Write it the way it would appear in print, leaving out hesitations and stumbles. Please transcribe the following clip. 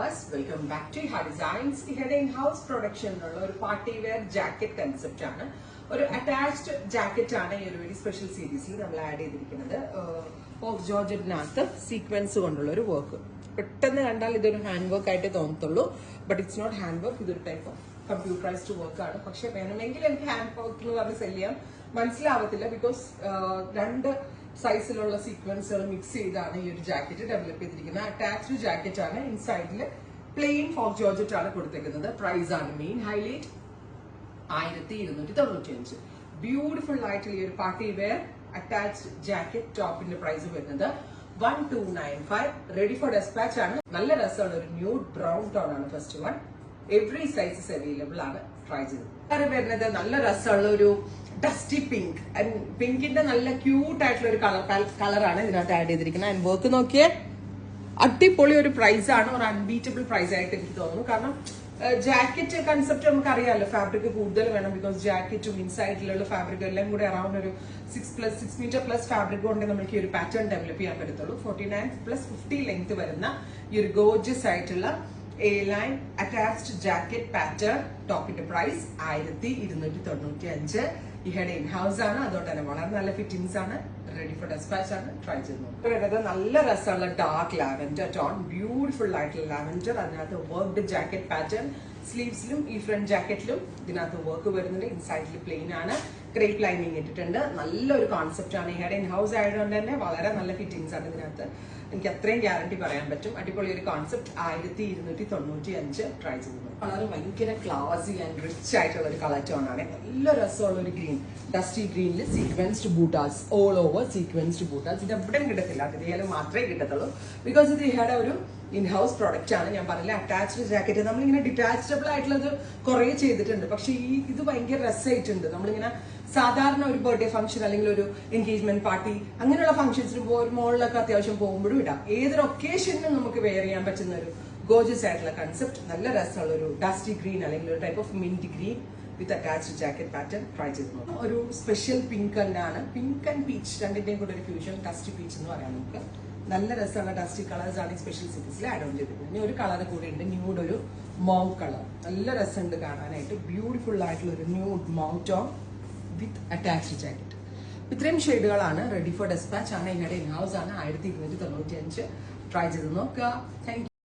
viewers, welcome back to Iha Designs. Ihade in-house production ഉള്ള ഒരു party wear jacket concept ആണ്. ഒരു attached jacket ആണ് ഈ ഒരു വെരി സ്പെഷ്യൽ സീരീസിൽ നമ്മൾ ആഡ് ചെയ്തിരിക്കുന്നത്. ഓഫ് ജോർജറ്റിനകത്ത് സീക്വൻസ് കൊണ്ടുള്ള ഒരു വർക്ക്. പെട്ടെന്ന് കണ്ടാൽ ഇതൊരു ഹാൻഡ് വർക്ക് ആയിട്ട് തോന്നത്തുള്ളൂ, but it's not hand work. ഇതൊരു ടൈപ്പ് ഓഫ് കമ്പ്യൂട്ടറൈസ്ഡ് വർക്ക് ആണ്. പക്ഷെ വേണമെങ്കിൽ എനിക്ക് ഹാൻഡ് വർക്ക് എന്ന് പറഞ്ഞ് സെല് ചെയ്യാൻ മനസ്സിലാവത്തില്ല, ബിക്കോസ് രണ്ട് സൈസിലുള്ള സീക്വൻസുകൾ മിക്സ് ചെയ്താണ് ഈ ഒരു ജാക്കറ്റ് ഡെവലപ്പ് ചെയ്തിരിക്കുന്നത്. അറ്റാച്ച്ഡ് ജാക്കറ്റ് ആണ്. ഇൻസൈഡിൽ പ്ലെയിൻ ഫോക്ക് ജോർജറ്റ് ആണ് കൊടുത്തിരിക്കുന്നത്. പ്രൈസ് ആണ് മെയിൻ ഹൈലൈറ്റ്, 1295. ബ്യൂട്ടിഫുൾ ആയിട്ടുള്ള ഈ ഒരു പാർട്ടി വെയർ അറ്റാച്ച്ഡ് ജാക്കറ്റ് ടോപ്പിന്റെ പ്രൈസ് വരുന്നത് 1295. റെഡി ഫോർ ഡെസ്പാച്ച് ആണ്. നല്ല രസമാണ്. ഒരു ന്യൂഡ് ബ്രൗൺ ടോൺ ആണ് first one. Every sizes available ആണ്. ട്രൈ ചെയ്തത്. അത് വരുന്നത് നല്ല രസമുള്ള ഒരു ഡസ്റ്റി പിങ്ക്. പിങ്കിന്റെ നല്ല ക്യൂട്ട് ആയിട്ടുള്ള ഒരു കളറാണ് ഇതിനകത്ത് ആഡ് ചെയ്തിരിക്കുന്നത്. ആൻഡ് വർക്ക് നോക്കിയേ, അടിപൊളി ഒരു പ്രൈസ് ആണ്. ഒരു അൺബീറ്റബിൾ പ്രൈസ് ആയിട്ട് എനിക്ക് തോന്നുന്നു. കാരണം ജാക്കറ്റ് കൺസെപ്റ്റ് നമുക്ക് അറിയാമല്ലോ, ഫാബ്രിക് കൂടുതൽ വേണം. ബിക്കോസ് ജാക്കറ്റും ഇൻസൈഡിലുള്ള ഫാബ്രിക് എല്ലാം കൂടെ അറൌണ്ട് ഒരു 6 മീറ്റർ പ്ലസ് ഫാബ്രിക് കൊണ്ട് നമുക്ക് ഈ ഒരു പാറ്റേൺ ഡെവലപ്പ് ചെയ്യാൻ പറ്റത്തുള്ളൂ. 49+50 ലെങ്ത് വരുന്ന ഈ ഒരു ഗോർജിയസ് ആയിട്ടുള്ള A line attached jacket pattern ടോപ്പിന്റെ പ്രൈസ് 1295. ഇഹയുടെ ഇൻ ഹൗസ് ആണ്. അതുകൊണ്ട് തന്നെ വളരെ നല്ല ഫിറ്റിംഗ്സ് ആണ്. റെഡി ഫോർ ഡെസ്പാച്ച് ആണ്. ട്രൈ ചെയ്തു. നല്ല രസമുള്ള ഡാർക്ക് ലാവൻഡർ ടോൺ, ബ്യൂട്ടിഫുൾ ആയിട്ടുള്ള ലാവൻഡർ. അതിനകത്ത് വർക്ക്ഡ് ജാക്കറ്റ് പാറ്റേൺ. സ്ലീവ്സിലും ഈ ഫ്രണ്ട് ജാക്കറ്റിലും ഇതിനകത്ത് വർക്ക് വരുന്നുണ്ട്. ഇൻസൈഡിൽ പ്ലെയിൻ ആണ്. ക്രേപ്പ് ലൈനിങ് ഇട്ടിട്ടുണ്ട്. നല്ലൊരു കോൺസെപ്റ്റ് ആണ്. ഇഹയുടെ ഇൻ ഹൗസ് ആയതുകൊണ്ട് തന്നെ വളരെ നല്ല ഫിറ്റിംഗ്സ് ആണ് ഇതിനകത്ത്. എനിക്ക് അത്രയും ഗ്യാരണ്ടി പറയാൻ പറ്റും. അടിപൊളി ഒരു കോൺസെപ്റ്റ്. 1295. ട്രൈ ചെയ്യുന്നു. കളർ ഭയങ്കര ക്ലാസി ആൻഡ് റിച്ച് ആയിട്ടുള്ള ഒരു കളർ ടോൺ ആണ്. നല്ല രസമുള്ള ഒരു ഗ്രീൻ, ഡസ്റ്റി ഗ്രീനിൽ sequenced buttas, all over sequenced buttas. ഇത് എവിടെയും കിട്ടത്തില്ല, അതിൽ മാത്രമേ കിട്ടത്തുള്ളൂ. ബിക്കോസ് ഇത് ഇഹയുടെ ഒരു ഇൻഹൗസ് പ്രൊഡക്റ്റ് ആണ്. ഞാൻ പറഞ്ഞില്ല, അറ്റാച്ച്ഡ് ജാക്കറ്റ്. നമ്മളിങ്ങനെ ഡിറ്റാച്ചബിൾ ആയിട്ടുള്ളത് കുറെ ചെയ്തിട്ടുണ്ട്, പക്ഷെ ഇത് ഭയങ്കര രസമായിട്ടുണ്ട്. നമ്മളിങ്ങനെ സാധാരണ ഒരു ബർത്ത്ഡേ ഫംഗ്ഷൻ അല്ലെങ്കിൽ ഒരു എൻഗേജ്മെന്റ് പാർട്ടി അങ്ങനെയുള്ള ഫംഗ്ഷൻസിന് മോളിലൊക്കെ അത്യാവശ്യം പോകുമ്പോഴും ഇടാം. ഏതൊരു ഒക്കേഷനിലും നമുക്ക് വെയർ ചെയ്യാൻ പറ്റുന്ന ഒരു ഗോർജിയസ് ആയിട്ടുള്ള കൺസെപ്റ്റ്. നല്ല രസമുള്ള ഒരു ഡസ്റ്റി ഗ്രീൻ അല്ലെങ്കിൽ ഒരു type of mint green with attached jacket pattern. Try ചെയ്തു. ഒരു സ്പെഷ്യൽ പിങ്ക് തന്നെയാണ്. പിങ്ക് ആൻഡ് പീച്ച് രണ്ടിന്റെയും കൂടെ ഒരു ഫ്യൂഷൻ, ഡസ്റ്റി പീച്ച് എന്ന് പറയാം നമുക്ക്. നല്ല രസമുള്ള ഡസ്റ്റി കളേഴ്സ് ആണ് ഈ സ്പെഷ്യൽ സീരീസിൽ ആഡ് ഓൺ ചെയ്തിരിക്കുന്നത്. ഇനി ഒരു കളർ കൂടി ഉണ്ട്, ന്യൂഡ് ഒരു മൗ കളർ. നല്ല രസമുണ്ട് കാണാനായിട്ട്. ബ്യൂട്ടിഫുൾ ആയിട്ടുള്ള ഒരു nude mauve tone with attached jacket. ഇത്രയും ഷെയ്ഡുകളാണ്. റെഡി ഫോർ ഡെസ്പാച്ച് ആണ്. ഇഹയുടെ ഇൻ ഹൗസ് ആണ്. 1295. ട്രൈ ചെയ്ത് നോക്കുക. Thank you.